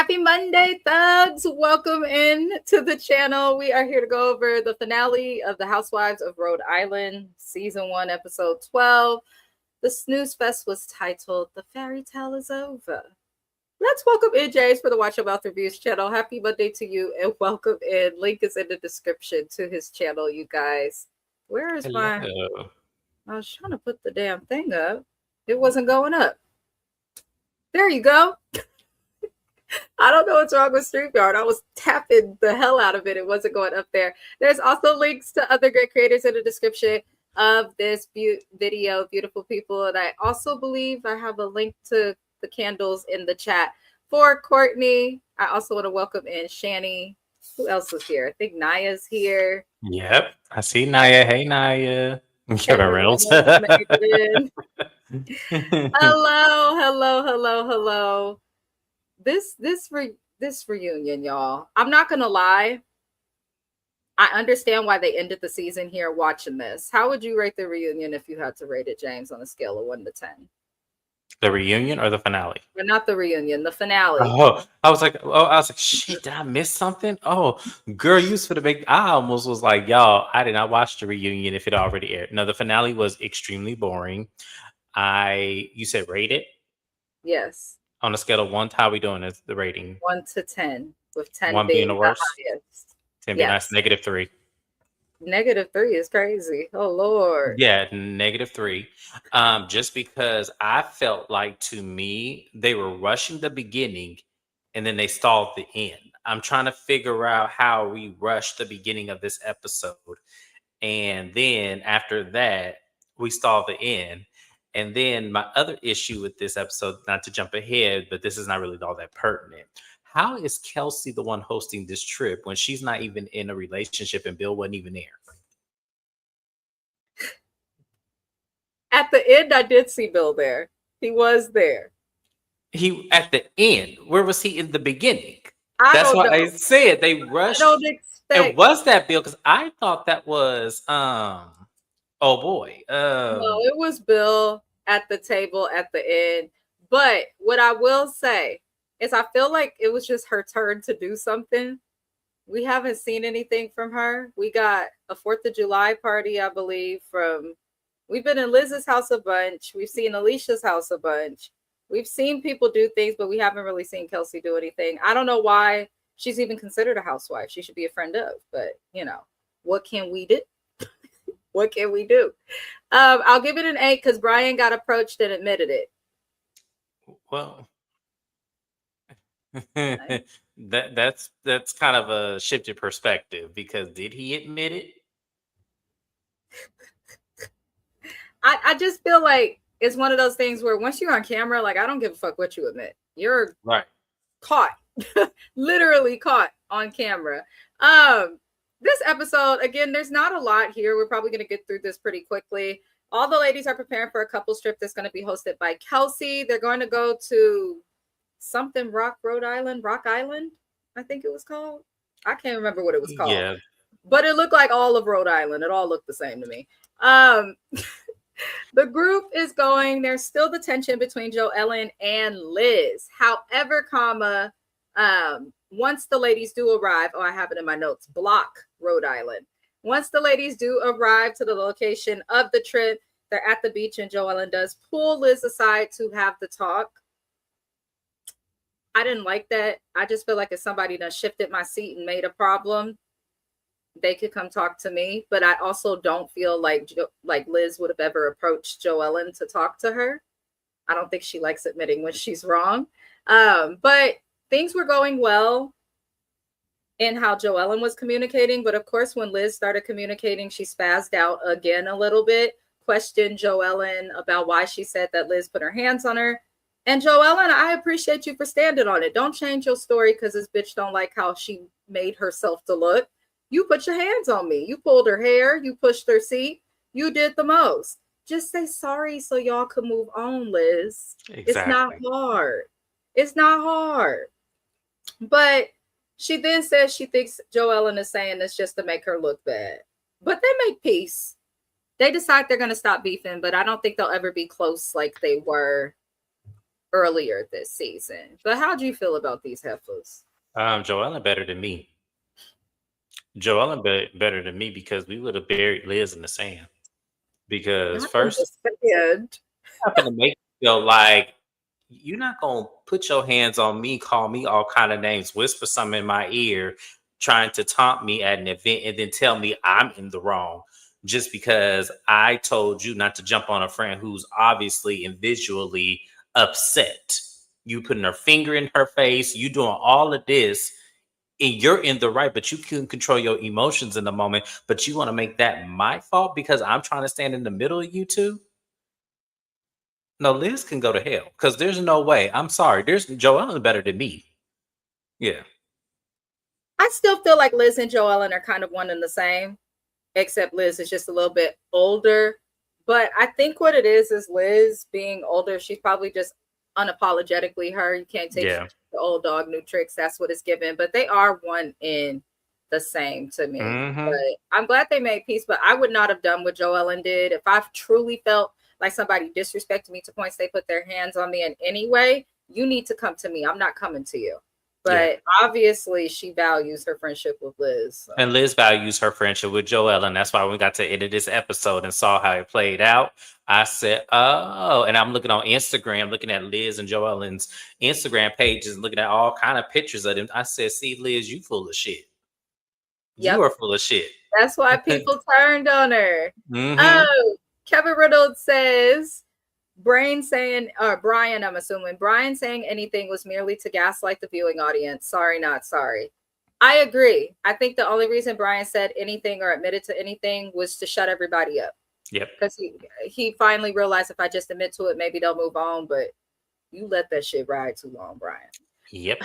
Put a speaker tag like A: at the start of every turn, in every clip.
A: Happy Monday, thugs. Welcome in to the channel. We are here to go over the finale of the Housewives of Rhode Island, season 1, episode 12. The snooze fest was titled The Ferry-Tale Is Over. Let's welcome in James for the Watch Your Mouth Reviews channel. Happy Monday to you and welcome in. Link is in the description to his channel, you guys. Where is my... I was trying to put the damn thing up. It wasn't going up. There you go. I don't know what's wrong with StreamYard. I was tapping the hell out of it. It wasn't going up there. There's also links to other great creators in the description of this video, beautiful people. And I also believe I have a link to the candles in the chat for Courtney. I also want to welcome in Shani. Who else is here? I think Naya's here.
B: Yep. I see Naya. Hey, Naya.
A: Kevin Reynolds. Hello. This reunion, y'all. I'm not gonna lie. I understand why they ended the season here watching this. How would you rate the reunion if you had to rate it, James, on a scale of 1 to 10?
B: The reunion or the finale?
A: But not the reunion, the finale.
B: Oh, I was like, shit, did I miss something? Oh, girl, you was for the big. I almost was like, y'all, I did not watch the reunion if it already aired. No, the finale was extremely boring. You said rate it?
A: Yes.
B: On a scale of 1 to how we doing is the rating?
A: 1 to 10, with 10
B: 1 being the worst.
A: Highest.
B: 10 being nice. -3.
A: -3 is crazy. Oh Lord.
B: Yeah, -3. Just because I felt like, to me, they were rushing the beginning and then they stalled the end. I'm trying to figure out how we rushed the beginning of this episode, and then after that we stalled the end. And then my other issue with this episode, not to jump ahead, but this is not really all that pertinent. How is Kelsey the one hosting this trip when she's not even in a relationship and Bill wasn't even there?
A: At the end, I did see Bill there. He was there.
B: He at the end. Where was he in the beginning?
A: That's
B: what I said. They rushed.
A: I don't expect.
B: It was that Bill, because I thought that was oh boy.
A: No, it was Bill at the table at the end. But what I will say is I feel like it was just her turn to do something. We haven't seen anything from her. We got a 4th of July party, I believe, we've been in Liz's house a bunch. We've seen Alicia's house a bunch. We've seen people do things, but we haven't really seen Kelsey do anything. I don't know why she's even considered a housewife. She should be a friend of, but you know, what can we do? What can we do? I'll give it an 8 because Brian got approached and admitted it.
B: Well, that's kind of a shifted perspective, because did he admit it?
A: I just feel like it's one of those things where once you're on camera, like, I don't give a fuck what you admit. You're
B: right.
A: Caught, literally caught on camera. This episode, again, there's not a lot here. We're probably going to get through this pretty quickly. All the ladies are preparing for a couples trip that's going to be hosted by Kelsey. They're going to go to something Rhode Island, Rock Island, I think it was called. I can't remember what it was called.
B: Yeah.
A: But it looked like all of Rhode Island. It all looked the same to me. The group is going. There's still the tension between Joellen and Liz. However, once the ladies do arrive, I have it in my notes, block Rhode Island. Once the ladies do arrive to the location of the trip, they're at the beach and Joellen does pull Liz aside to have the talk. I didn't like that. I just feel like if somebody done shifted my seat and made a problem, they could come talk to me. But I also don't feel like Liz would have ever approached Joellen to talk to her. I don't think she likes admitting when she's wrong. But things were going well in how Joellen was communicating. But of course, when Liz started communicating, she spazzed out again a little bit, questioned Joellen about why she said that Liz put her hands on her. And Joellen, I appreciate you for standing on it. Don't change your story because this bitch don't like how she made herself to look. You put your hands on me. You pulled her hair. You pushed her seat. You did the most. Just say sorry so y'all can move on, Liz. Exactly. It's not hard. It's not hard. But she then says she thinks Joellen is saying this just to make her look bad. But they make peace. They decide they're going to stop beefing, but I don't think they'll ever be close like they were earlier this season. But how do you feel about these heifers?
B: Joellen better than me. Joellen better than me because we would have buried Liz in the sand. Because
A: Not in the
B: first,
A: sand.
B: not gonna make me feel like you're not gonna put your hands on me, call me all kind of names, whisper something in my ear, trying to taunt me at an event, and then tell me I'm in the wrong just because I told you not to jump on a friend who's obviously and visually upset. You putting her finger in her face, you doing all of this, and you're in the right, but you can control your emotions in the moment. But you want to make that my fault because I'm trying to stand in the middle of you two? No, Liz can go to hell because there's no way. I'm sorry. There's Joellen better than me. Yeah.
A: I still feel like Liz and Joellen are kind of one and the same, except Liz is just a little bit older. But I think what it is Liz being older, she's probably just unapologetically her. You can't take
B: Yeah.
A: the old dog, new tricks. That's what it's given. But they are one in the same to me.
B: Mm-hmm.
A: But I'm glad they made peace. But I would not have done what Joellen did. If I've truly felt like somebody disrespected me to points they put their hands on me in any way, you need to come to me. I'm not coming to you. But obviously, she values her friendship with Liz. So.
B: And Liz values her friendship with Joelle, and that's why we got to the end of this episode and saw how it played out. I said, "Oh," and I'm looking on Instagram, looking at Liz and Joellen's Instagram pages, looking at all kind of pictures of them. I said, "See, Liz, you full of shit. You are full of shit."
A: That's why people turned on her.
B: Mm-hmm.
A: Oh, Kevin Reynolds says, Brian saying, or Brian, I'm assuming, Brian saying anything was merely to gaslight the viewing audience. Sorry, not sorry. I agree. I think the only reason Brian said anything or admitted to anything was to shut everybody up.
B: Yep.
A: Because he finally realized if I just admit to it, maybe they'll move on. But you let that shit ride too long, Brian.
B: Yep.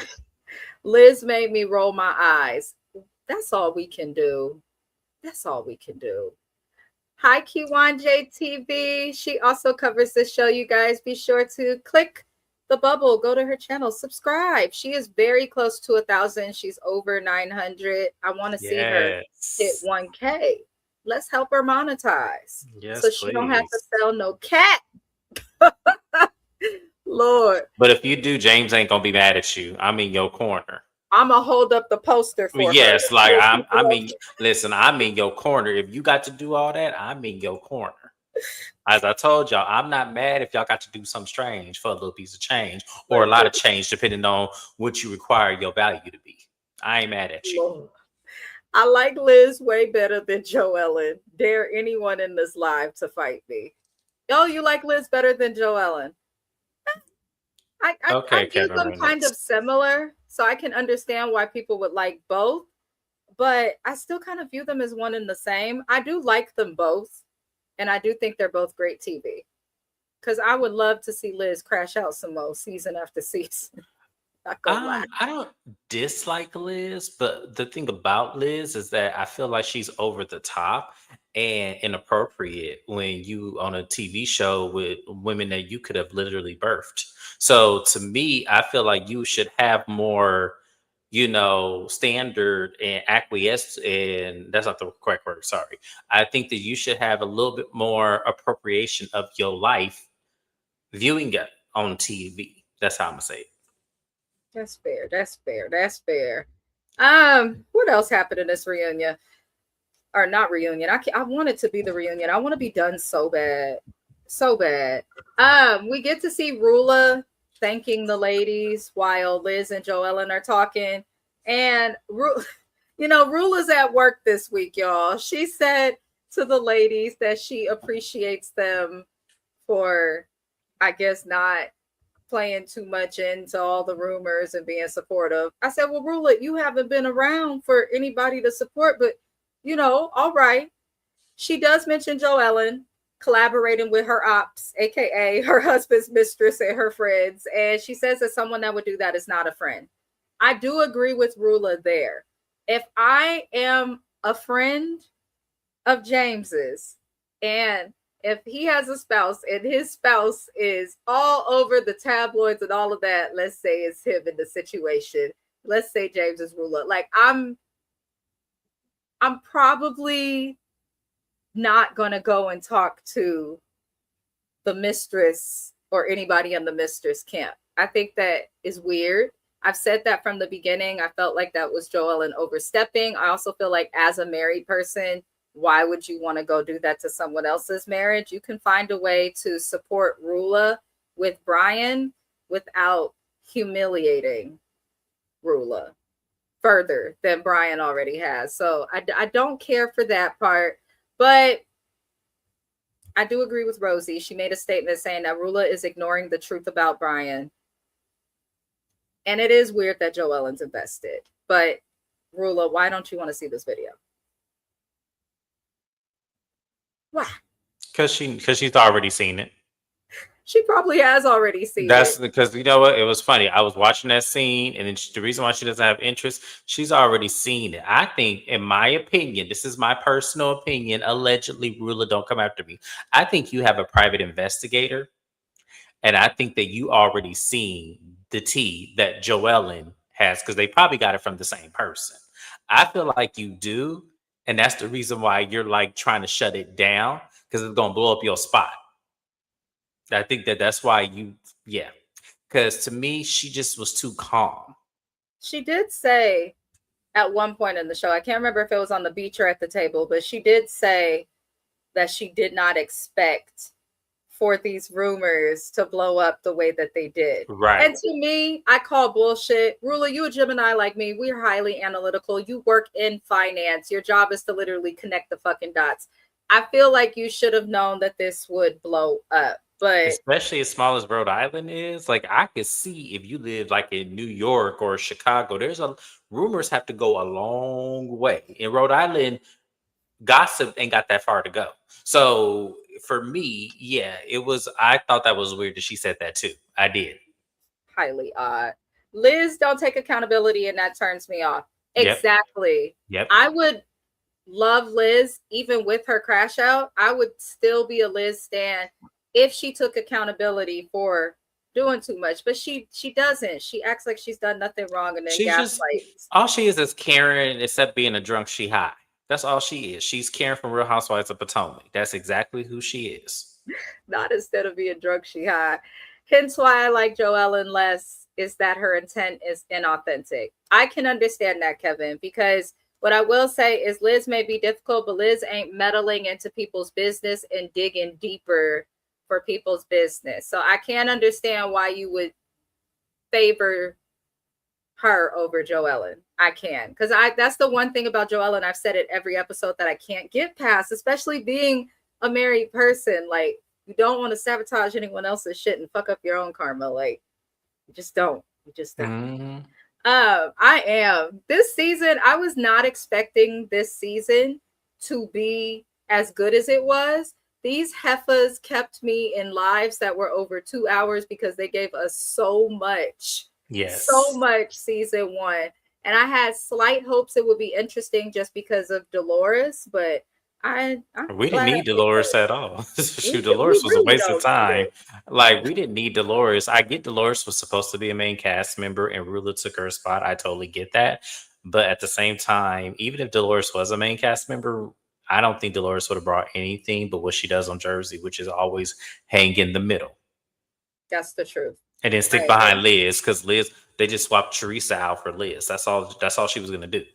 A: Liz made me roll my eyes. That's all we can do. That's all we can do. Hi, Kiwan JTV. She also covers this show. You guys be sure to click the bubble. Go to her channel. Subscribe. She is very close to 1,000. She's over 900. I want to see her hit 1K. Let's help her monetize.
B: Yes,
A: so she don't have to sell no cat. Lord.
B: But if you do, James ain't gonna be mad at you. I'm in your corner.
A: I'm gonna hold up the poster for
B: yes,
A: her.
B: like I mean, listen, I'm in your corner. If you got to do all that, I'm in your corner. As I told y'all, I'm not mad if y'all got to do something strange for a little piece of change or a lot of change, depending on what you require your value to be. I ain't mad at you.
A: Lord. I like Liz way better than Joellen. Dare anyone in this live to fight me. Oh, you like Liz better than Joellen? I view them kind of similar, so I can understand why people would like both, but I still kind of view them as one and the same. I do like them both, and I do think they're both great TV, because I would love to see Liz crash out some more season after season.
B: I don't dislike Liz, but the thing about Liz is that I feel like she's over the top and inappropriate when you on a TV show with women that you could have literally birthed. So to me, I feel like you should have more, standard and acquiesce, and that's not the correct word, sorry. I think that you should have a little bit more appropriation of your life viewing it on TV. That's how I'm gonna say it.
A: That's fair. That's fair. That's fair. What else happened in this reunion? Or not reunion. I want it to be the reunion. I want to be done so bad. So bad. We get to see Rula thanking the ladies while Liz and Joellen are talking. And Rula's at work this week, y'all. She said to the ladies that she appreciates them for, I guess, not playing too much into all the rumors and being supportive. I said, well, Rula, you haven't been around for anybody to support, but all right. She does mention Joellen collaborating with her ops, aka her husband's mistress and her friends. And she says that someone that would do that is not a friend. I do agree with Rula there. If I am a friend of James's and if he has a spouse and his spouse is all over the tabloids and all of that, let's say it's him in the situation. Let's say James is Rula. Like I'm probably not going to go and talk to the mistress or anybody in the mistress camp. I think that is weird. I've said that from the beginning. I felt like that was Joellen overstepping. I also feel like as a married person, why would you want to go do that to someone else's marriage? You can find a way to support Rula with Brian without humiliating Rula further than Brian already has. So I don't care for that part, but I do agree with Rosie. She made a statement saying that Rula is ignoring the truth about Brian. And it is weird that Joellen's invested. But Rula, why don't you want to see this video? Why?
B: Because she's already seen it.
A: She probably has already seen
B: That's
A: it.
B: because, you know what? It was funny. I was watching that scene, and then the reason why she doesn't have interest, she's already seen it. I think, in my opinion, this is my personal opinion. Allegedly, Rula, don't come after me. I think you have a private investigator, and I think that you already seen the tea that Joellen has because they probably got it from the same person. I feel like you do, and that's the reason why you're like trying to shut it down because it's gonna blow up your spot. I think that that's why yeah. Because to me, she just was too calm.
A: She did say at one point in the show, I can't remember if it was on the beach or at the table, but she did say that she did not expect for these rumors to blow up the way that they did.
B: Right.
A: And to me, I call bullshit. Rula, you a Gemini like me. We're highly analytical. You work in finance. Your job is to literally connect the fucking dots. I feel like you should have known that this would blow up. But
B: especially as small as Rhode Island is, like I could see if you live like in New York or Chicago, rumors have to go a long way. In Rhode Island, gossip ain't got that far to go. So for me, yeah, I thought that was weird that she said that too. I did.
A: Highly odd. Liz don't take accountability, and that turns me off.
B: Yep.
A: Exactly.
B: Yep.
A: I would love Liz even with her crash out. I would still be a Liz stan if she took accountability for doing too much, but she doesn't. She acts like she's done nothing wrong and then gaslights.
B: All she is Karen, except being a drunk. She high. That's all she is. She's Karen from Real Housewives of Potomac. That's exactly who she is.
A: Not instead of being drunk, she high. Hence why I like Joellen less is that her intent is inauthentic. I can understand that, Kevin, because what I will say is Liz may be difficult, but Liz ain't meddling into people's business and digging deeper for people's business. So I can't understand why you would favor her over Joellen. I can, because that's the one thing about Joellen. I've said it every episode that I can't get past, especially being a married person. Like, you don't want to sabotage anyone else's shit and fuck up your own karma. Like, you just don't. You just don't.
B: Mm-hmm.
A: I am. This season, I was not expecting this season to be as good as it was. These heifers kept me in lives that were over 2 hours because they gave us so much.
B: Yes.
A: So much season one. And I had slight hopes it would be interesting just because of Dolores, but
B: we didn't need Dolores at all. Shoot, Dolores was a waste of time. Like, we didn't need Dolores. I get Dolores was supposed to be a main cast member and Rula took her spot. I totally get that. But at the same time, even if Dolores was a main cast member, I don't think Dolores would have brought anything but what she does on Jersey, which is always hang in the middle.
A: That's the truth.
B: And then stick behind Liz, because Liz, they just swapped Teresa out for Liz. That's all she was gonna do.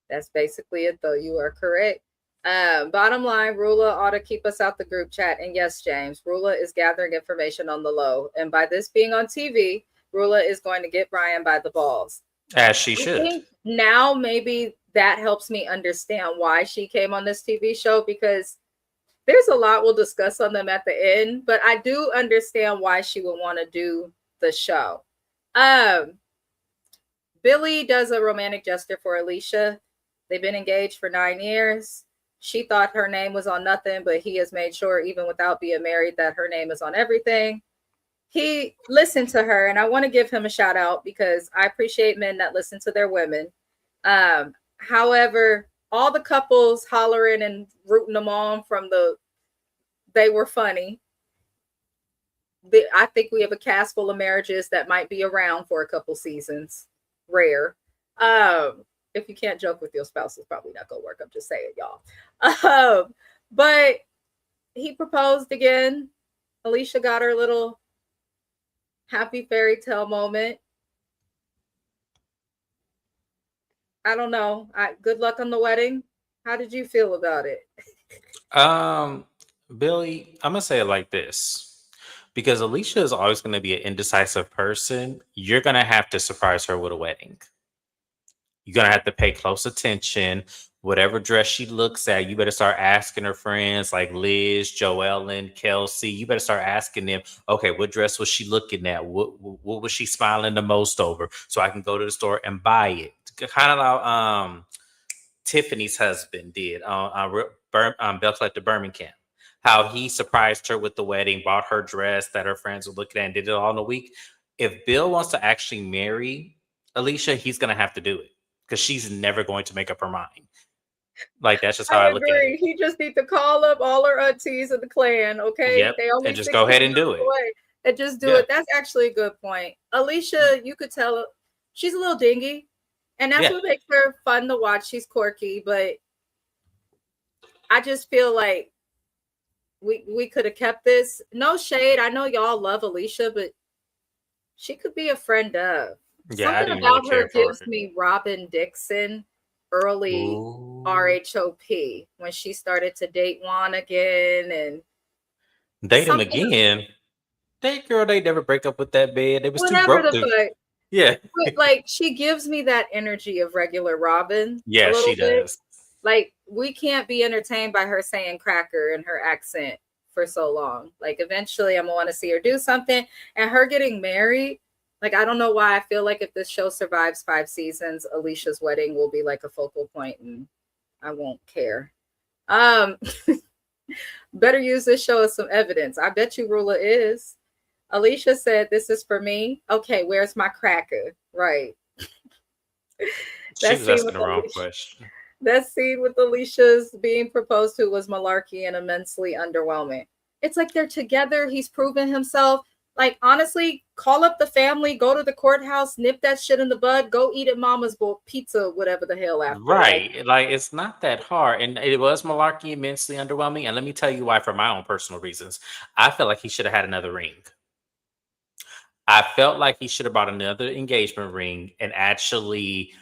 A: That's basically it, though. You are correct. Bottom line, Rula ought to keep us out the group chat. And yes, James, Rula is gathering information on the low. And by this being on TV, Rula is going to get Brian by the balls.
B: As she should.
A: Now maybe that helps me understand why she came on this TV show, because there's a lot we'll discuss on them at the end, but I do understand why she would want to do the show. Billy does a romantic gesture for Alicia. They've been engaged for 9 years. She thought her name was on nothing, but he has made sure, even without being married, that her name is on everything. He listened to her, and I want to give him a shout out because I appreciate men that listen to their women. However, all the couples hollering and rooting them on from they were funny. I think we have a cast full of marriages that might be around for a couple seasons. Rare. If you can't joke with your spouse, it's probably not gonna work. I'm just saying, y'all. But he proposed again. Alicia got her little happy fairy tale moment. I don't know. Good luck on the wedding. How did you feel about it?
B: Um, Billy, I'm gonna say it like this. Because Alicia is always going to be an indecisive person, you're going to have to surprise her with a wedding. You're going to have to pay close attention. Whatever dress she looks at, you better start asking her friends like Liz, Joellen, Kelsey. You better start asking them, okay, what dress was she looking at? What was she smiling the most over? So I can go to the store and buy it. Kind of like Tiffany's husband did on Bell Collector Birmingham. How he surprised her with the wedding, bought her dress that her friends were looking at, and did it all in a week. If Bill wants to actually marry Alicia, he's going to have to do it because she's never going to make up her mind. Like, that's just how I
A: I
B: look at
A: agree.
B: it.
A: He just needs to call up all her aunties in the clan, okay?
B: Yep.
A: They
B: And
A: only
B: just go
A: 16
B: ahead and do
A: months
B: it.
A: away. And just do
B: Yeah.
A: it. That's actually a good point. Alicia, you could tell she's a little dingy. And that's
B: Yeah.
A: what makes her fun to watch. She's quirky, but I just feel like we could have kept this. No shade. I know y'all love Alicia, but she could be a friend of.
B: Yeah, I
A: Something
B: didn't really
A: about her
B: care for
A: gives
B: it.
A: me Robin Dixon early
B: Ooh.
A: RHOP when she started to date Juan again and
B: Date him
A: something,
B: again. That girl, they never break up with that bed. They was too
A: whatever
B: broke
A: the
B: to.
A: fuck.
B: Yeah.
A: But like she gives me that energy of regular Robin a
B: Yeah, she
A: little bit.
B: does.
A: Like we can't be entertained by her saying cracker in her accent for so long. Like eventually I'm gonna want to see her do something. And her getting married, like I don't know why I feel like if this show survives 5 seasons, Alicia's wedding will be like a focal point and I won't care. Um better use this show as some evidence. I bet you Rula is. Alicia said, "This is for me." Okay, where's my cracker? Right.
B: She
A: That
B: was
A: scene
B: asking
A: with
B: the wrong
A: Alicia.
B: question.
A: That scene with Alicia's being proposed to was malarkey and immensely underwhelming. It's like they're together. He's proven himself. Like, honestly, call up the family, go to the courthouse, nip that shit in the bud, go eat at mama's pizza, whatever the hell after. Like,
B: Right. Like, it's not that hard. And it was malarkey, immensely underwhelming. And let me tell you why, for my own personal reasons. I felt like he should have had another ring. I felt like he should have bought another engagement ring and actually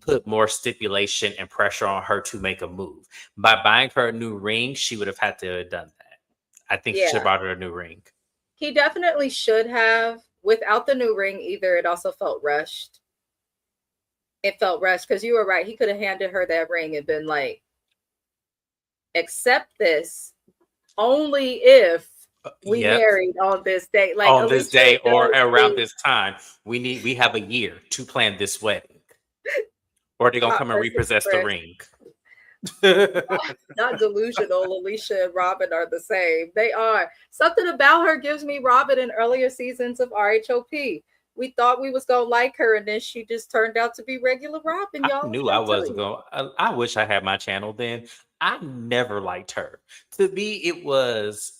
B: put more stipulation and pressure on her to make a move. By buying her a new ring, she would have had to have done that. I think he should have
A: yeah,
B: bought her a new ring.
A: he definitely should have. Without the new ring, either, it also felt rushed. It felt rushed because you were right. He could have handed her that ring and been like, accept this only if we
B: Yep.
A: married on this day. Like
B: On this
A: Alicia
B: day or
A: does
B: around
A: need
B: this time, we have a year to plan this wedding. Or they're gonna
A: hot
B: come and
A: person
B: repossess the
A: fresh.
B: ring.
A: Not delusional. Alicia and Robin are the same. They are. Something about her gives me Robin in earlier seasons of RHOP. We thought we was gonna like her, and then she just turned out to be regular Robin,
B: I
A: y'all. I'm
B: knew I
A: trying to tell
B: wasn't
A: you.
B: going. I wish I had my channel then. I never liked her. To me, it was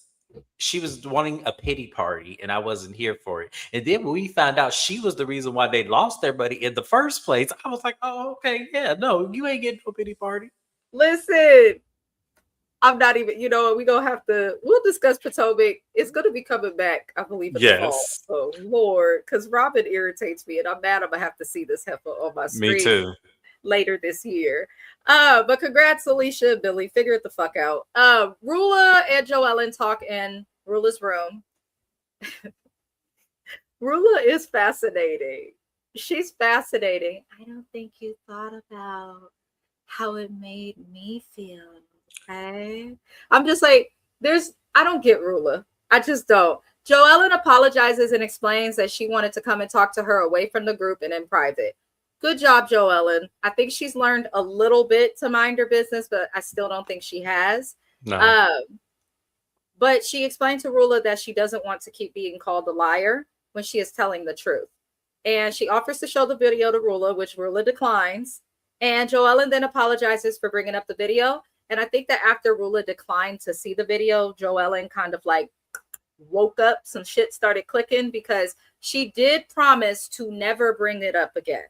B: she was wanting a pity party, and I wasn't here for it. And then when we found out she was the reason why they lost their buddy in the first place, I was like, "Oh, okay, yeah, no, you ain't getting no pity party."
A: Listen, I'm not even, we gonna have to we'll discuss Potomac. It's gonna be coming back, I believe, in the fall.
B: Yes,
A: So Lord, because Robin irritates me and I'm mad I'm gonna have to see this heifer on my
B: me
A: screen
B: too.
A: later this year. But congrats, Alicia and Billy. Figure it the fuck out. Rula and Joellen talk in Rula's room. Rula is fascinating. She's fascinating. I don't think you thought about how it made me feel. Okay. I'm just like, I don't get Rula. I just don't. Joellen apologizes and explains that she wanted to come and talk to her away from the group and in private. Good job, Joellen. I think she's learned a little bit to mind her business, but I still don't think she has.
B: No,
A: Um, but she explained to Rula that she doesn't want to keep being called a liar when she is telling the truth. And she offers to show the video to Rula, which Rula declines. And Joellen then apologizes for bringing up the video. And I think that after Rula declined to see the video, Joellen kind of like woke up, some shit started clicking because she did promise to never bring it up again.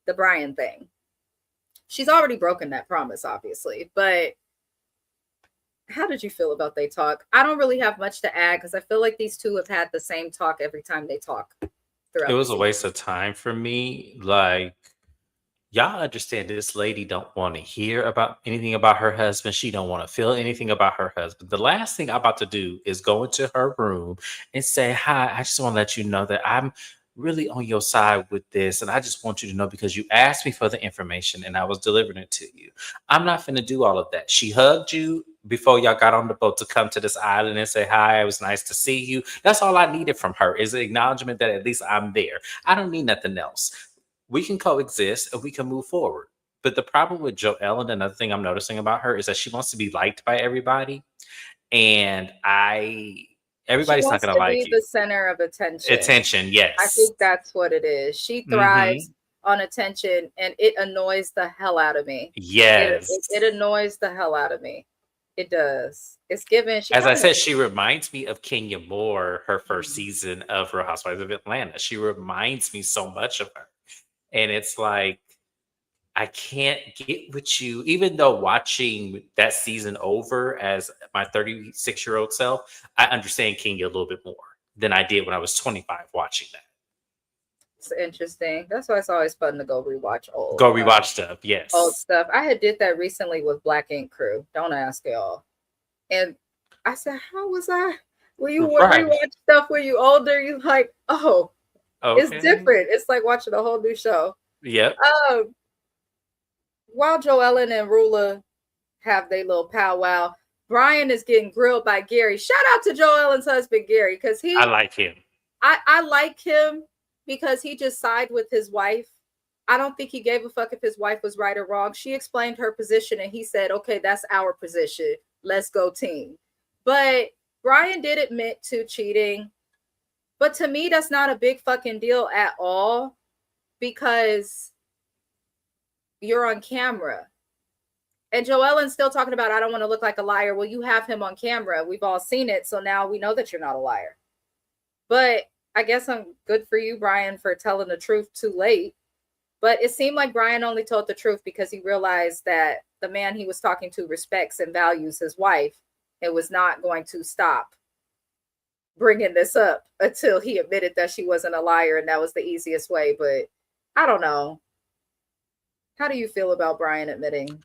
A: The Brian thing. She's already broken that promise, obviously, but How did you feel about they talk? I don't really have much to add because I feel like these two have had the same talk every time they talk
B: It
A: throughout the
B: was a
A: season.
B: waste of time for me. Like, y'all understand this lady don't want to hear about anything about her husband. She don't want to feel anything about her husband. The last thing I'm about to do is go into her room and say, "Hi, I just want to let you know that I'm really on your side with this. And I just want you to know because you asked me for the information and I was delivering it to you. I'm not finna do all of that." She hugged you before y'all got on the boat to come to this island and say, "Hi, it was nice to see you." That's all I needed from her, is an acknowledgement that at least I'm there. I don't need nothing else. We can coexist and we can move forward. But the problem with Joelle, and another thing I'm noticing about her, is that she wants to be liked by everybody. And
A: She
B: everybody's not
A: wants
B: gonna
A: to
B: like
A: be
B: you.
A: the center of attention.
B: Attention,
A: I
B: yes.
A: think that's what it is. She
B: Hmm.
A: thrives on attention and it annoys the hell out of me. It
B: Yes.
A: annoys the hell out of me. It does. It's given. She
B: As I
A: kind of
B: said, she reminds me of Kenya Moore, her first
A: Mhm.
B: season of Real Housewives of Atlanta. She reminds me so much of her. And it's like, I can't get with you, even though watching that season over as my 36-year-old self, I understand Kenya a little bit more than I did when I was 25 watching that.
A: It's interesting. That's why it's always fun to go rewatch
B: Go rewatch stuff.
A: old
B: Yes.
A: stuff. I had did that recently with Black Ink Crew. Don't ask y'all. And I said, how was I? When you
B: Right.
A: rewatch stuff when you older, you like, oh, it's
B: Okay.
A: different. It's like watching a whole new show.
B: Yep.
A: Um, while Joellen and Rula have their little powwow, Brian is getting grilled by Gary. Shout out to Joellen's husband Gary, because
B: I like him.
A: I like him because he just sided with his wife. I don't think he gave a fuck if his wife was right or wrong. She explained her position and he said, okay, that's our position. Let's go team. But Brian did admit to cheating. But to me, that's not a big fucking deal at all because you're on camera. And Joellen's still talking about, I don't want to look like a liar. Well, you have him on camera. We've all seen it. So now we know that you're not a liar. But I guess I'm good for you, Brian, for telling the truth too late. But it seemed like Brian only told the truth because he realized that the man he was talking to respects and values his wife and was not going to stop bringing this up until he admitted that she wasn't a liar. And that was the easiest way. But I don't know. How do you feel about Brian admitting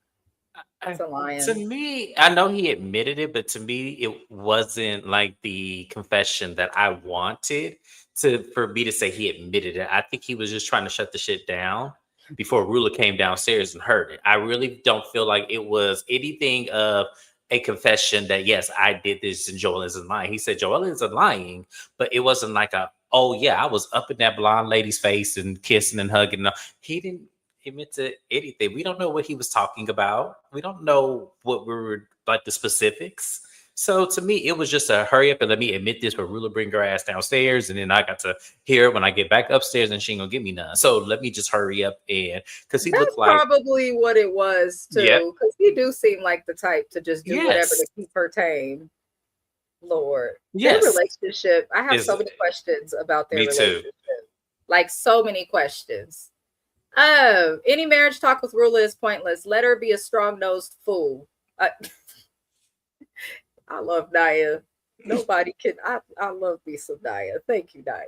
B: I,
A: to
B: to
A: lying?
B: me, I know he admitted it, but to me, it wasn't like the confession that I wanted to for me to say he admitted it. I think he was just trying to shut the shit down before Rula came downstairs and heard it. I really don't feel like it was anything of a confession that yes, I did this and Joel isn't lying. He said Joel isn't lying, but it wasn't like a, oh yeah, I was up in that blonde lady's face and kissing and hugging. No, he didn't admit to anything. We don't know what he was talking about. We don't know what we were like the specifics. So to me, it was just a hurry up and let me admit this, but Rula bring her ass downstairs, and then I got to hear it when I get back upstairs, and she ain't gonna give me none. So let me just hurry up and because he
A: That's
B: looked like,
A: probably what it was
B: yep,
A: too. Because he do seem like the type to just do whatever
B: yes,
A: to keep her tame. Lord, their
B: yes,
A: relationship. I have
B: is
A: so many questions about their
B: me too.
A: relationship. Like so many questions. Any marriage talk with Rula is pointless. Let her be a strong nosed fool. I love Naya. Nobody can. I love me some Naya. Thank you, Naya.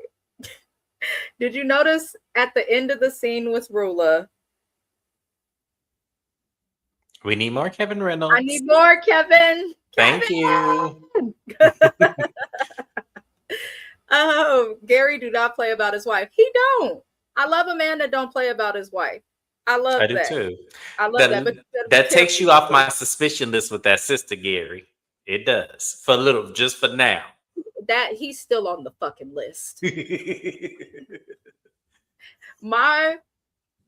A: Did you notice at the end of the scene with Rula?
B: We need more Kevin
A: I
B: Reynolds.
A: need more, Kevin.
B: Thank you.
A: Kevin. Gary do not play about his wife. He don't. I love a man that don't play about his wife. I
B: I
A: love
B: do
A: that.
B: too.
A: I love that. But
B: That
A: you better be
B: that takes
A: careful
B: you
A: with
B: off
A: him.
B: my suspicion list with that sister, Gary. It does for a little, just for now.
A: That he's still on the fucking list. My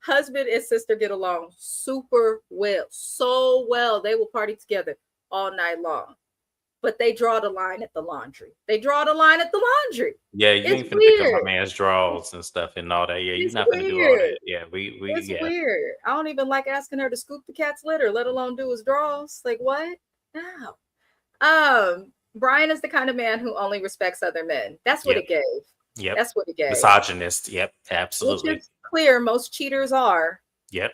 A: husband and sister get along super well, so well. They will party together all night long. But they draw the line at the laundry. They draw the line at the laundry.
B: Yeah, you
A: It's
B: ain't finna pick up my
A: weird.
B: man's drawers and stuff and all that. Yeah, you're
A: It's
B: not finna do all
A: weird.
B: that. Yeah, we
A: It's
B: yeah.
A: weird. I don't even like asking her to scoop the cat's litter, let alone do his draws. Like what? No. Brian is the kind of man who only respects other men. That's what
B: Yep.
A: it gave.
B: Yep.
A: That's what it gave.
B: Misogynist. Yep.
A: Which
B: Absolutely.
A: is clear most cheaters are.
B: Yep.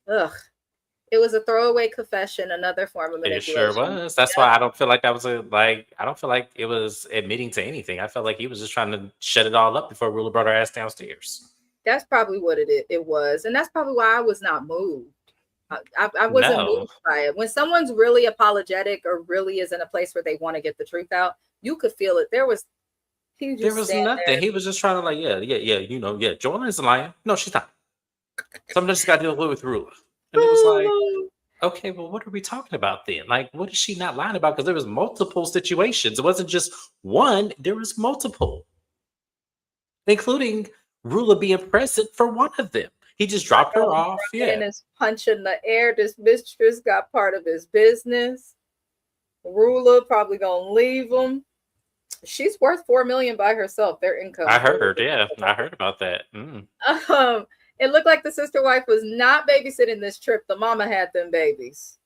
A: Ugh. It was a throwaway confession, another form of
B: It sure
A: manipulation.
B: was. That's
A: Yep.
B: why I don't feel like that was I don't feel like it was admitting to anything. I felt like he was just trying to shut it all up before Ruler brought her ass downstairs.
A: That's probably what it was. And that's probably why I was not moved. I wasn't
B: No,
A: moved by it. When someone's really apologetic or really is in a place where they want to get the truth out, you could feel it. He
B: there
A: just
B: was
A: stand
B: nothing.
A: there.
B: He was just trying to Joanna is lying. No, she's not. Something just got to deal with Ruler. And it was like, okay, well, what are we talking about then? Like, what is she not lying about? Because there was multiple situations. It wasn't just one. There was multiple, including Rula being present for one of them. He just dropped her off.
A: Brian
B: Yeah,
A: is punching the air. This mistress got part of his business. Ruler probably gonna leave him. She's worth $4 million by herself. Their income.
B: I heard. Yeah, I heard about that. Mm.
A: It looked like the sister wife was not babysitting this trip. The mama had them babies.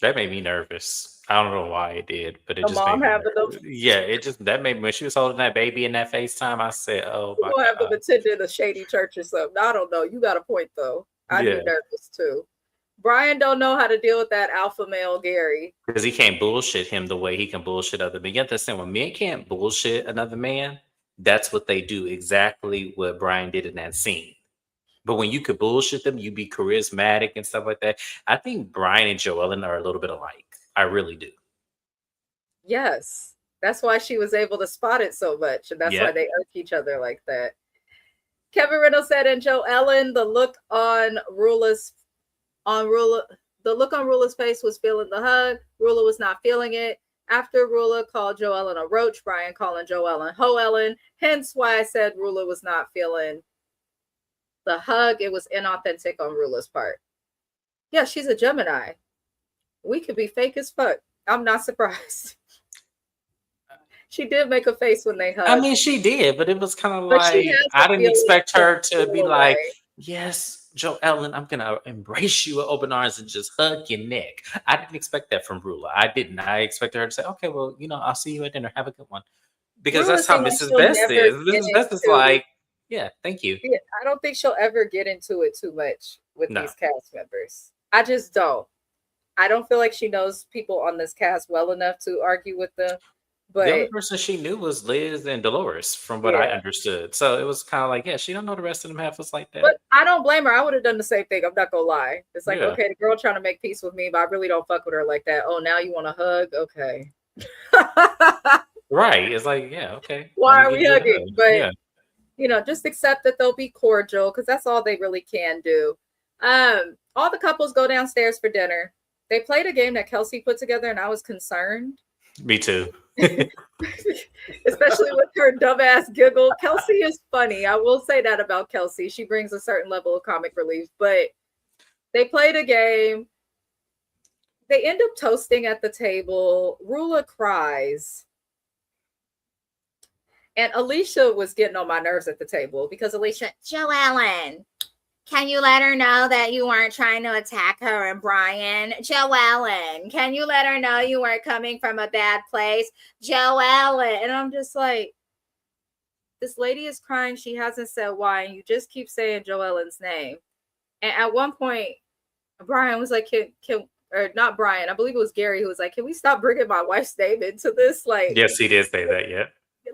B: That made me nervous. I don't know why it did, but it
A: The
B: just made
A: mom
B: me
A: having them.
B: nervous. Yeah, that made me when she was holding that baby in that FaceTime. I said, "Oh my
A: Gonna have them
B: god."
A: attending a shady church or something. I don't know. You got a point though. I'd
B: Yeah,
A: be nervous too. Brian don't know how to deal with that alpha male Gary.
B: because he can't bullshit him the way he can bullshit other men. You understand when men can't bullshit another man, that's what they do. Exactly what Brian did in that scene. But when you could bullshit them, you be charismatic and stuff like that. I think Brian and Joellen are a little bit alike. I really do.
A: Yes. That's why she was able to spot it so much. And that's why
B: Yep.
A: they irk each other like that. Kevin Reynolds said, and Joe Ellen, the look on Rula's face was feeling the hug. Rula was not feeling it. After Rula called Joe Ellen a roach, Brian calling Joe Ellen Ho Ellen. Hence why I said Rula was not feeling the hug. It was inauthentic on Rula's part. Yeah, she's a Gemini. We could be fake as fuck. I'm not surprised. She did make a face when they hugged.
B: I mean, she did, but it was kind of
A: But she
B: like
A: has
B: I
A: a
B: didn't
A: feeling
B: expect her to
A: of
B: be
A: away.
B: like, "Yes, Joe Ellen, I'm gonna embrace you with open arms and just hug your neck." I didn't expect that from Rula. I didn't. I expected her to say, "Okay, well, I'll see you at dinner. Have a good one," because
A: Rula
B: that's how
A: seems like
B: Mrs.
A: she'll
B: Best
A: never
B: is.
A: get
B: Mrs. Best is
A: into.
B: like, "Yeah, thank you."
A: Yeah, I don't think she'll ever get into it too much with
B: No.
A: these cast members. I just don't. I don't feel like she knows people on this cast well enough to argue with them.
B: The only
A: But
B: person she knew was Liz and Dolores, from what I
A: yeah,
B: understood. So it was kind of like, yeah, she don't know the rest of them half was like that.
A: but I don't blame her. I would have done the same thing. I'm not gonna lie. It's like,
B: Yeah.
A: okay, the girl trying to make peace with me, but I really don't fuck with her like that. Oh, now you want to hug? Okay.
B: Right. It's like, yeah, okay.
A: Why
B: Let
A: are
B: me
A: we
B: give you a
A: hugging?
B: hug.
A: But
B: Yeah.
A: just accept that they'll be cordial because that's all they really can do. All the couples go downstairs for dinner. They played a game that Kelsey put together, and I was concerned.
B: Me too.
A: Especially with her dumbass giggle. Kelsey is funny. I will say that about Kelsey. She brings a certain level of comic relief, but they played a game. They end up toasting at the table. Rula cries. And Alicia was getting on my nerves at the table because Alicia, Joellen, can you let her know that you weren't trying to attack her and Brian? Joellen, can you let her know you weren't coming from a bad place? Joellen. And I'm just like, this lady is crying. She hasn't said why. And you just keep saying Joellen's name. And at one point, Brian was like, or not Brian, I believe it was Gary who was like, can we stop bringing my wife's name into this? Like,
B: Yes, he did say that, yeah.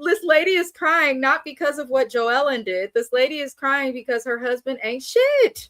A: This lady is crying not because of what Joellen did. This lady is crying because her husband ain't shit.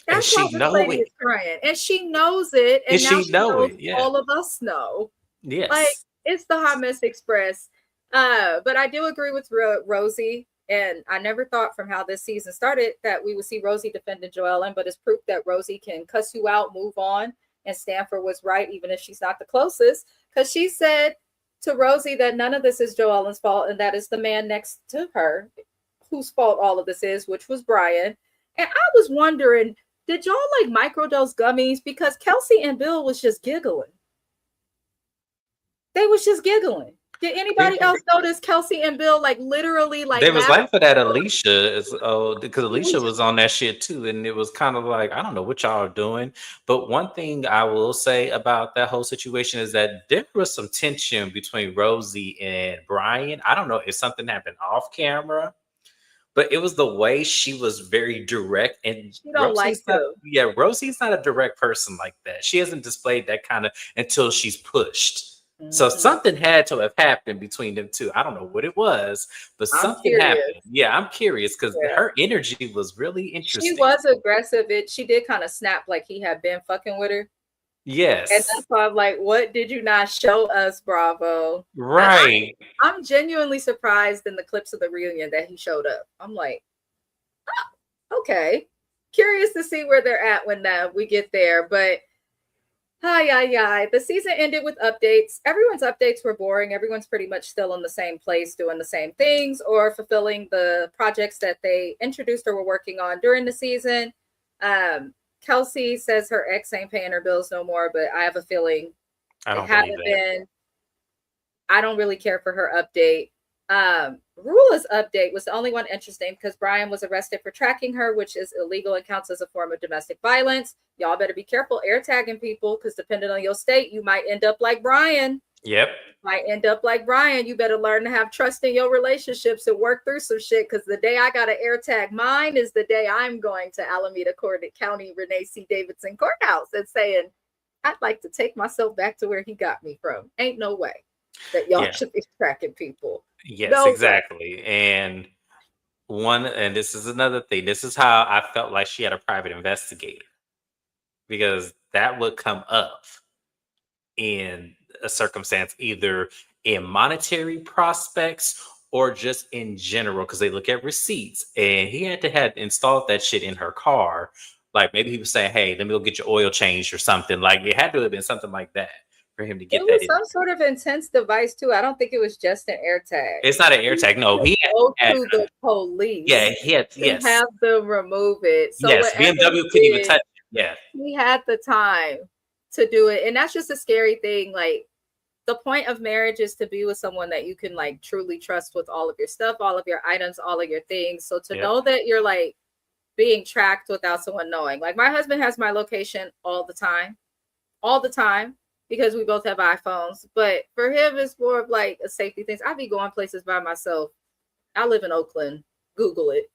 A: That's why this lady is crying. And she knows it. And now she knows it. Yeah. All of us know.
B: Yes.
A: Like, it's the Hot Mess Express. But I do agree with Rosie. And I never thought from how this season started that we would see Rosie defending Joellen, but it's proof that Rosie can cuss you out, move on, and stand for what's right, even if she's not the closest. Because she said to Rosie that none of this is Joellen's fault, and that is the man next to her whose fault all of this is, which was Brian. And I was wondering, did y'all like microdose gummies? Because Kelsey and Bill was just giggling. They was just giggling. Did anybody else notice Kelsey and Bill like literally like
B: they was laughing at Alicia because Alicia was on that shit too, and it was kind of like, I don't know what y'all are doing. But one thing I will say about that whole situation is that there was some tension between Rosie and Brian. I don't know if something happened off camera, but it was the way she was very direct. And
A: She don't like him.
B: Rosie's not a direct person like that. She hasn't displayed that kind of until she's pushed. So
A: Mhm.
B: something had to have happened between them two. I don't know what it was, but
A: I'm
B: something
A: curious.
B: happened. Yeah, I'm curious because
A: Yeah.
B: her energy was really
A: She
B: interesting.
A: was aggressive. She did kind of snap like he had been fucking with her. And
B: Yes.
A: that's why I'm like, what did you not show us, Bravo?
B: Right.
A: I'm genuinely surprised in the clips of the reunion that he showed up. I'm like, okay. Curious to see where they're at when we get there. But hi. The season ended with updates. Everyone's updates were boring. Everyone's pretty much still in the same place, doing the same things or fulfilling the projects that they introduced or were working on during the season. Kelsey says her ex ain't paying her bills no more, but I have a feeling
B: I
A: it
B: don't believe
A: haven't
B: that.
A: been. I don't really care for her update. Rula's update was the only one interesting because Brian was arrested for tracking her, which is illegal and counts as a form of domestic violence. Y'all better be careful air tagging people because depending on your state, you might end up like Brian.
B: Yep.
A: You better learn to have trust in your relationships and work through some shit because the day I got to air tag mine is the day I'm going to Alameda County Renee C. Davidson Courthouse and saying, I'd like to take myself back to where he got me from. Ain't no way that y'all should be tracking people.
B: Yes,
A: No
B: exactly. And this is another thing. This is how I felt like she had a private investigator because that would come up in a circumstance, either in monetary prospects or just in general, because they look at receipts. And he had to have installed that shit in her car. Like maybe he was saying, hey, let me go get your oil changed or something. Like it had to have been something like that for him to
A: It
B: get that
A: was
B: in.
A: some sort of intense device too. I don't think it was just an air tag.
B: It's not an air tag. No, he
A: go
B: had,
A: to the police.
B: yeah, he had,
A: to
B: yes,
A: have them remove it. So
B: yes.
A: whatever
B: BMW couldn't even touch it. Yeah,
A: he had the time to do it, and that's just a scary thing. Like the point of marriage is to be with someone that you can like truly trust with all of your stuff, all of your items, all of your things. So to know that you're like being tracked without someone knowing. Like my husband has my location all the time because we both have iPhones. But for him, it's more of like a safety thing. I be going places by myself. I live in Oakland. Google it.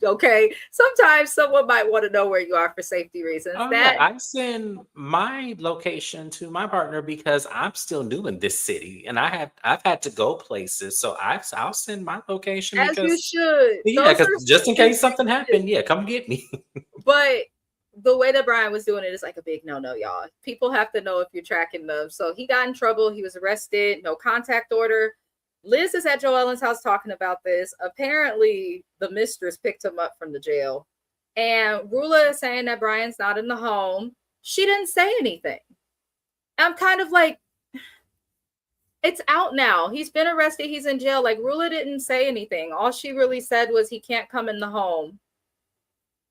A: Okay. Sometimes someone might want to know where you are for safety reasons.
B: oh yeah, I send my location to my partner because I'm still new in this city, and I've had to go places, so I'll send my location
A: as you
B: because
A: should.
B: yeah,
A: Those
B: because
A: are
B: just in
A: safety
B: case something
A: things.
B: happened, yeah, come get me.
A: But the way that Brian was doing it is like a big no, y'all. People have to know if you're tracking them. So he got in trouble. He was arrested. No contact order. Liz is at Joe Ellen's house talking about this. Apparently, the mistress picked him up from the jail. And Rula is saying that Brian's not in the home. She didn't say anything. I'm kind of like, it's out now. He's been arrested. He's in jail. Like, Rula didn't say anything. All she really said was he can't come in the home.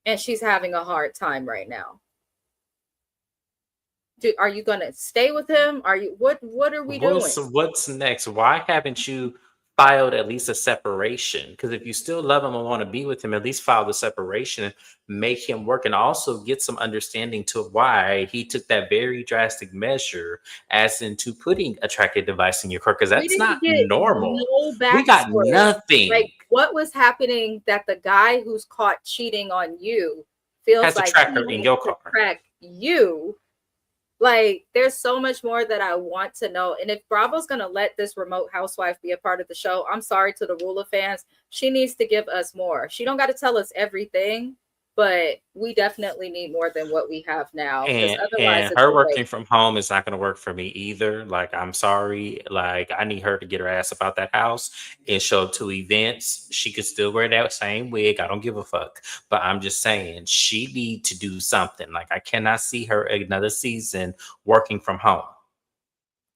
A: And she's having a hard time right now. Are you going to stay with him? What are we doing?
B: What's next? Why haven't you filed at least a separation? Because if you still love him and want to be with him, at least file the separation, make him work, and also get some understanding to why he took that very drastic measure, as into putting a tracking device in your car, because that's not normal. We got nothing.
A: Like what was happening that the guy who's caught cheating on you feels
B: has a
A: like
B: tracker in your car.
A: Track you. Like, there's so much more that I want to know. And if Bravo's going to let this remote housewife be a part of the show, I'm sorry to the Rula fans. She needs to give us more. She don't got to tell us everything, but we definitely need more than what we have now.
B: And
A: Otherwise, it's
B: her working from home is not going to work for me either. Like, I'm sorry. Like, I need her to get her ass about that house and show up to events. She could still wear that same wig. I don't give a fuck. But I'm just saying, she need to do something. Like, I cannot see her another season working from home,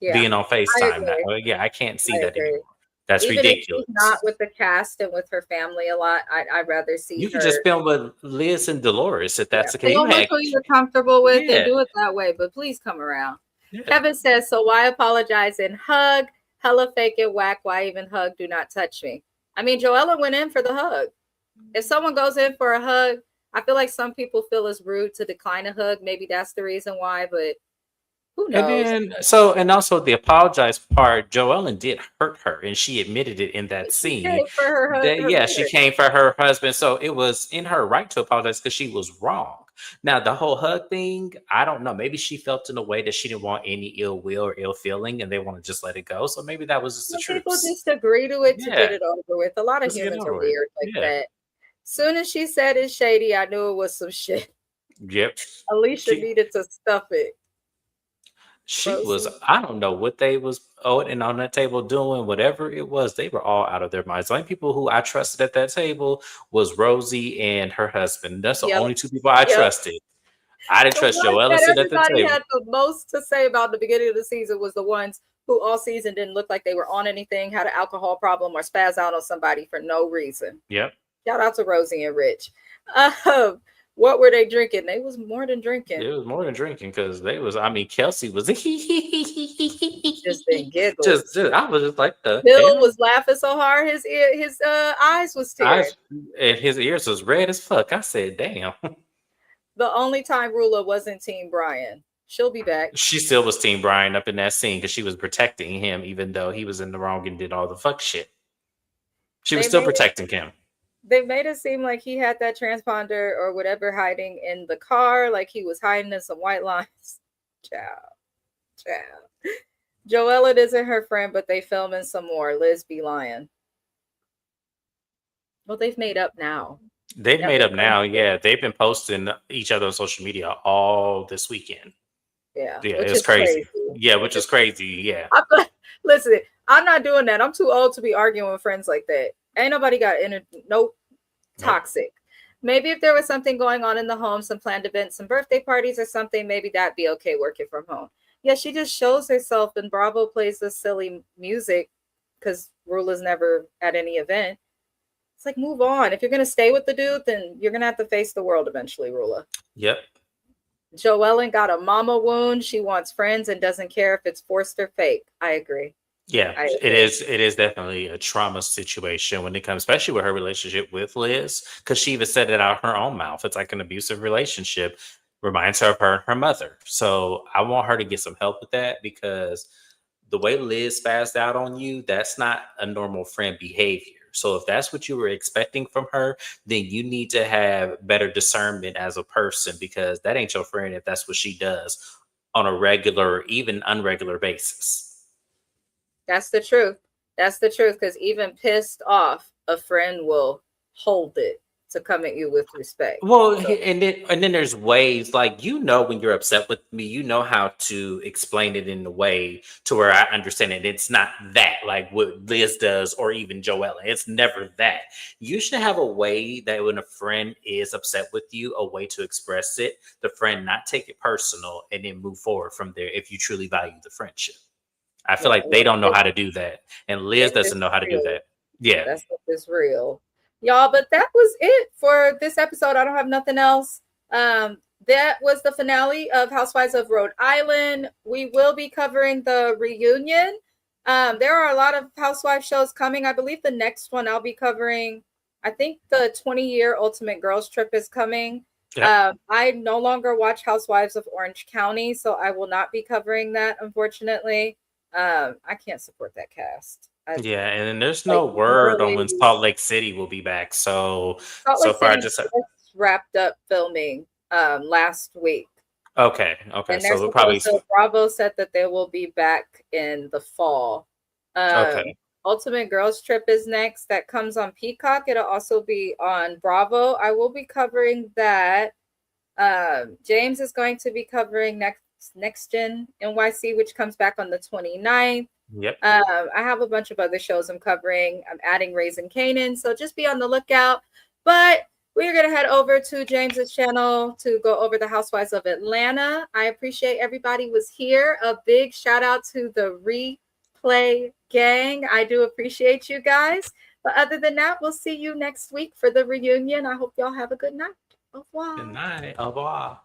B: being on FaceTime. Now. I can't see that anymore. That's
A: even
B: ridiculous.
A: If she's not with the cast and with her family a lot, I'd rather see
B: you
A: her.
B: Can just film with Liz and Dolores if that's the case.
A: Film who you're comfortable with and do it that way, but please come around. Kevin says, so why apologize and hug? Hella fake it, whack. Why even hug? Do not touch me. I mean, Joella went in for the hug. If someone goes in for a hug, I feel like some people feel it's rude to decline a hug. Maybe that's the reason why, but Who
B: And
A: knows?
B: then, and also the apologize part, Joellen did hurt her, and she admitted it in that
A: She
B: scene.
A: came for
B: That
A: her
B: yeah, she
A: man.
B: came for her husband, so it was in her right to apologize because she was wrong. Now, the whole hug thing, I don't know. Maybe she felt in a way that she didn't want any ill will or ill feeling, and they want to just let it go. So maybe that was just the
A: Some people
B: truth.
A: just agree to it to get
B: Yeah,
A: it over with. A lot of
B: just get
A: humans are
B: over it.
A: weird like
B: Yeah.
A: that. Soon as she said it's shady, I knew it was some shit.
B: Yep.
A: Alicia
B: She
A: needed to stuff it.
B: She was,
A: Proceed.
B: I don't know what they was and on that table doing, whatever it was, they were all out of their minds. The only people who I trusted at that table was Rosie and her husband. That's the
A: Yep.
B: only two people I
A: Yep.
B: trusted. I didn't
A: The
B: trust
A: ones
B: Joella
A: that
B: sitting at the
A: everybody
B: table.
A: had the most to say about the beginning of the season was the ones who all season didn't look like they were on anything, had an alcohol problem, or spaz out on somebody for no reason.
B: Yep.
A: Shout out to Rosie and Rich. What were they drinking? They was more than drinking.
B: It was more than drinking because they was, I mean, Kelsey was
A: Just in
B: just,
A: giggles.
B: I was just like, the
A: Bill
B: hell?
A: was laughing so hard his eyes was tearing.
B: And his ears was red as fuck. I said, damn.
A: The only time Rula wasn't Team Brian. She'll be back.
B: She still was Team Brian up in that scene because she was protecting him, even though he was in the wrong and did all the fuck shit. She was still protecting him.
A: They made it seem like he had that transponder or whatever hiding in the car, like he was hiding in some white lines. Ciao. Joella isn't her friend, but they filming some more. Liz be lying. Well, they've made up now.
B: They've made up now. Yeah, they've been posting each other on social media all this weekend.
A: Yeah,
B: it's crazy. Yeah, which is crazy. Yeah.
A: Listen, I'm not doing that. I'm too old to be arguing with friends like that. Ain't nobody got toxic. Maybe if there was something going on in the home, some planned events, some birthday parties or something, maybe that'd be okay working from home. Yeah, she just shows herself and Bravo plays this silly music because Rula's never at any event. It's like, move on. If you're going to stay with the dude, then you're going to have to face the world eventually, Rula.
B: Yep.
A: Joellen got a mama wound. She wants friends and doesn't care if it's forced or fake. I agree.
B: Yeah, it is. It is definitely a trauma situation when it comes, especially with her relationship with Liz, because she even said it out her own mouth. It's like an abusive relationship. Reminds her of her and her mother. So I want her to get some help with that because the way Liz spazzed out on you, that's not a normal friend behavior. So if that's what you were expecting from her, then you need to have better discernment as a person because that ain't your friend if that's what she does on a regular, even unregular basis.
A: That's the truth. That's the truth. Because even pissed off, a friend will hold it to come at you with respect.
B: Well, and then there's ways like when you're upset with me, you know how to explain it in a way to where I understand it. It's not that like what Liz does or even Joella. It's never that. You should have a way that when a friend is upset with you, a way to express it, the friend not take it personal and then move forward from there if you truly value the friendship. I feel like they don't know how to do that. And Liz doesn't know how to do that. Yeah.
A: That's real. Y'all, but that was it for this episode. I don't have nothing else. That was the finale of Housewives of Rhode Island. We will be covering the reunion. There are a lot of Housewife shows coming. I believe the next one I'll be covering, I think the 20-year Ultimate Girls Trip is coming. Yeah. I no longer watch Housewives of Orange County, so I will not be covering that, unfortunately. I can't support that cast.
B: Yeah, and there's no word on when Salt Lake City will be back. So far, just
A: wrapped up filming last week.
B: Okay.
A: And so we'll probably Bravo said that they will be back in the fall. Okay. Ultimate Girls Trip is next. That comes on Peacock. It'll also be on Bravo. I will be covering that. James is going to be covering Next Gen NYC, which comes back on the 29th.
B: Yep.
A: I have a bunch of other shows I'm covering. I'm adding Raising Canaan, so just be on the lookout. But we're going to head over to James's channel to go over the Housewives of Atlanta. I appreciate everybody was here. A big shout out to the replay gang. I do appreciate you guys. But other than that, we'll see you next week for the reunion. I hope y'all have a good night. Au revoir.
B: Good night. Au revoir.